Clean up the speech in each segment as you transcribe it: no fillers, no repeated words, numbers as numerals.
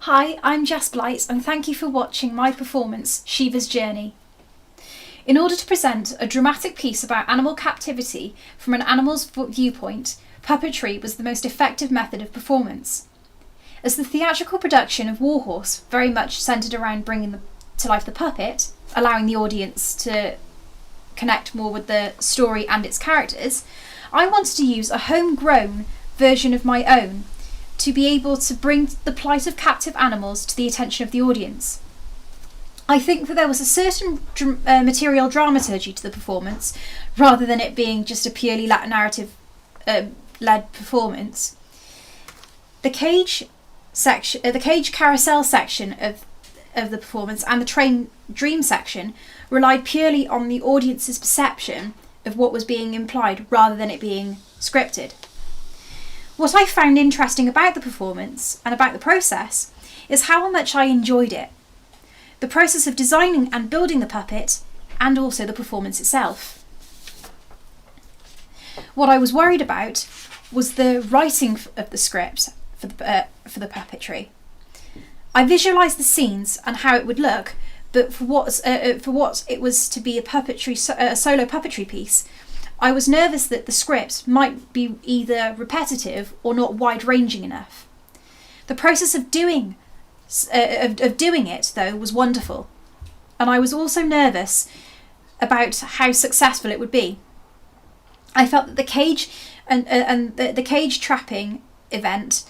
Hi, I'm Jess Blight and thank you for watching my performance, Shiva's Journey. In order to present a dramatic piece about animal captivity from an animal's viewpoint, puppetry was the most effective method of performance. As the theatrical production of Warhorse very much centred around bringing to life the puppet, allowing the audience to connect more with the story and its characters, I wanted to use a homegrown version of my own to be able to bring the plight of captive animals to the attention of the audience. I think that there was a certain material dramaturgy to the performance, rather than it being just a purely narrative-led performance. The cage carousel section of the performance and the train dream section relied purely on the audience's perception of what was being implied, rather than it being scripted. What I found interesting about the performance and about the process is how much I enjoyed it. The process of designing and building the puppet, and also the performance itself. What I was worried about was the writing of the script for the puppetry. I visualised the scenes and how it would look, but for what it was to be a solo puppetry piece, I was nervous that the script might be either repetitive or not wide-ranging enough. The process of doing it, though, was wonderful, and I was also nervous about how successful it would be. I felt that the cage and the cage trapping event,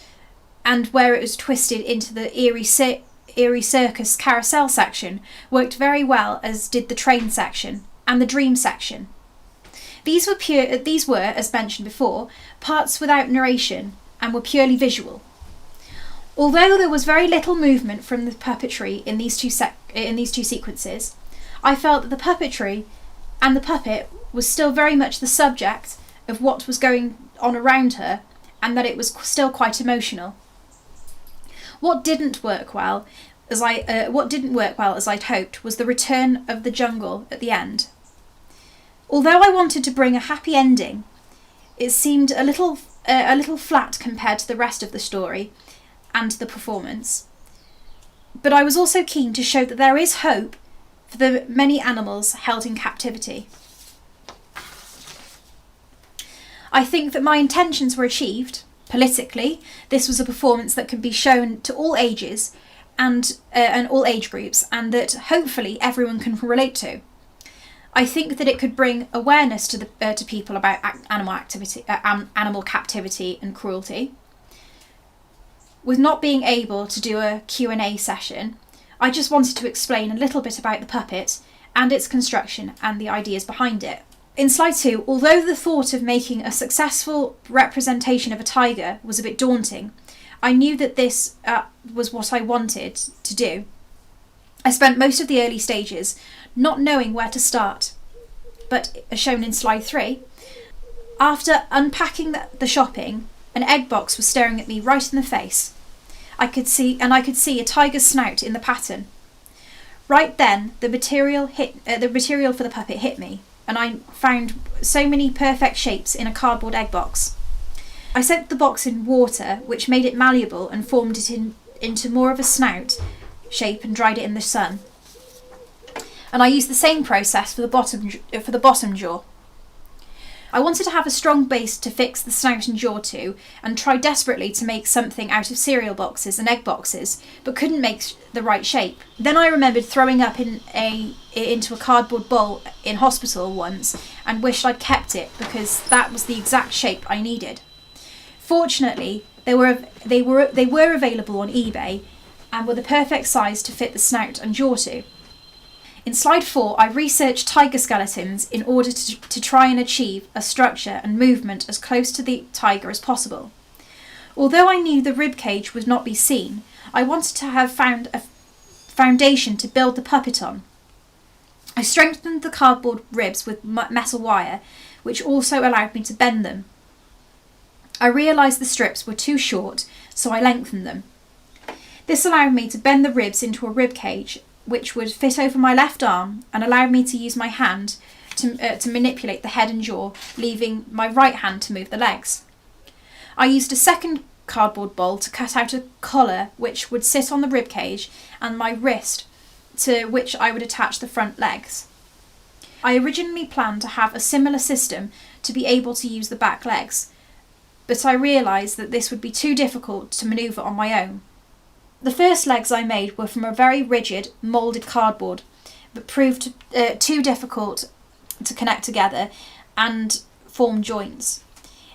and where it was twisted into the eerie circus carousel section, worked very well, as did the train section and the dream section. These were, as mentioned before, parts without narration and were purely visual. Although there was very little movement from the puppetry in these two sequences, I felt that the puppetry and the puppet was still very much the subject of what was going on around her, and that it was still quite emotional. What didn't work well as I'd hoped was the return of the jungle at the end. Although I wanted to bring a happy ending, it seemed a little flat compared to the rest of the story and the performance. But I was also keen to show that there is hope for the many animals held in captivity. I think that my intentions were achieved. Politically, this was a performance that could be shown to all ages and all age groups, and that hopefully everyone can relate to. I think that it could bring awareness to people about animal captivity and cruelty. With not being able to do a Q&A session, I just wanted to explain a little bit about the puppet and its construction and the ideas behind it. In slide 2, although the thought of making a successful representation of a tiger was a bit daunting, I knew that this was what I wanted to do. I spent most of the early stages not knowing where to start, but as shown in slide 3, after unpacking the shopping, an egg box was staring at me right in the face. I could see a tiger's snout in the pattern. Right then, the material for the puppet hit me, and I found so many perfect shapes in a cardboard egg box. I soaked the box in water, which made it malleable and formed it into more of a snout shape, and dried it in the sun. And I used the same process for the bottom jaw. I wanted to have a strong base to fix the snout and jaw to, and tried desperately to make something out of cereal boxes and egg boxes, but couldn't make the right shape. Then I remembered throwing up into a cardboard bowl in hospital once, and wished I'd kept it, because that was the exact shape I needed. Fortunately, they were available on eBay, and were the perfect size to fit the snout and jaw to. In slide 4, I researched tiger skeletons in order to try and achieve a structure and movement as close to the tiger as possible. Although I knew the rib cage would not be seen, I wanted to have found a foundation to build the puppet on. I strengthened the cardboard ribs with metal wire, which also allowed me to bend them. I realised the strips were too short, so I lengthened them. This allowed me to bend the ribs into a rib cage, which would fit over my left arm, and allowed me to use my hand to manipulate the head and jaw, leaving my right hand to move the legs. I used a second cardboard bowl to cut out a collar which would sit on the rib cage and my wrist, to which I would attach the front legs. I originally planned to have a similar system to be able to use the back legs, but I realised that this would be too difficult to manoeuvre on my own. The first legs I made were from a very rigid, moulded cardboard, but proved too difficult to connect together and form joints.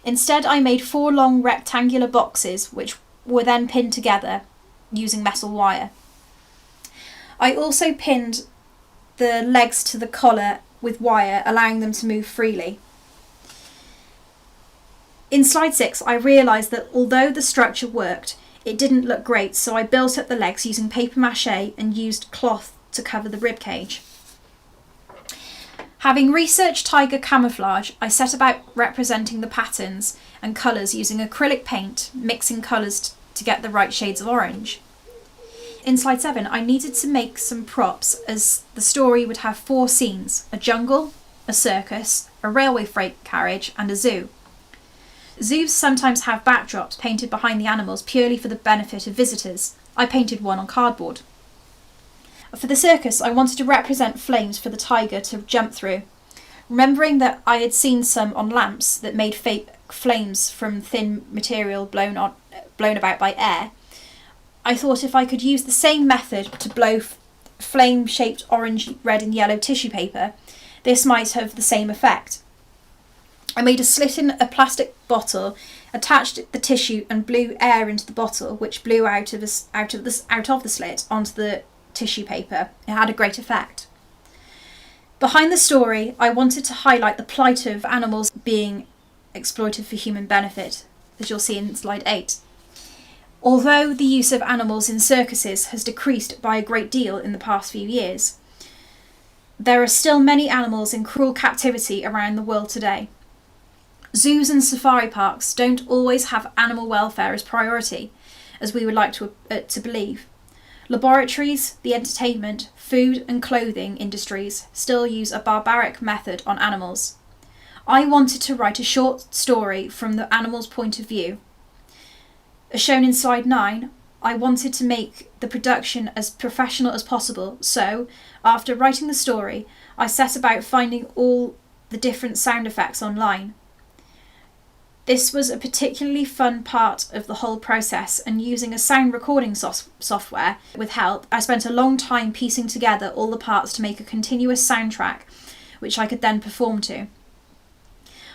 Instead, I made 4 long rectangular boxes which were then pinned together using metal wire. I also pinned the legs to the collar with wire, allowing them to move freely. In slide 6, I realised that although the structure worked, it didn't look great, so I built up the legs using paper mache and used cloth to cover the rib cage. Having researched tiger camouflage, I set about representing the patterns and colours using acrylic paint, mixing colours to get the right shades of orange. In slide 7, I needed to make some props as the story would have 4 scenes: a jungle, a circus, a railway freight carriage and a zoo. Zoos sometimes have backdrops painted behind the animals purely for the benefit of visitors. I painted one on cardboard. For the circus, I wanted to represent flames for the tiger to jump through. Remembering that I had seen some on lamps that made fake flames from thin material blown about by air, I thought if I could use the same method to blow flame-shaped orange, red and yellow tissue paper, this might have the same effect. I made a slit in a plastic bottle, attached the tissue and blew air into the bottle, which blew out of the slit onto the tissue paper. It had a great effect. Behind the story, I wanted to highlight the plight of animals being exploited for human benefit, as you'll see in slide 8. Although the use of animals in circuses has decreased by a great deal in the past few years, there are still many animals in cruel captivity around the world today. Zoos and safari parks don't always have animal welfare as priority, as we would like to believe. Laboratories, the entertainment, food and clothing industries still use a barbaric method on animals. I wanted to write a short story from the animal's point of view. As shown in slide 9, I wanted to make the production as professional as possible, so after writing the story, I set about finding all the different sound effects online. This was a particularly fun part of the whole process, and using a sound recording software with help, I spent a long time piecing together all the parts to make a continuous soundtrack, which I could then perform to.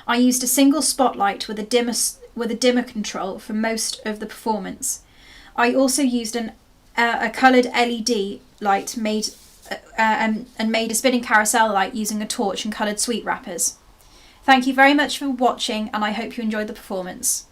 I used a single spotlight with a dimmer control for most of the performance. I also used a coloured LED light and made a spinning carousel light using a torch and coloured sweet wrappers. Thank you very much for watching, and I hope you enjoyed the performance.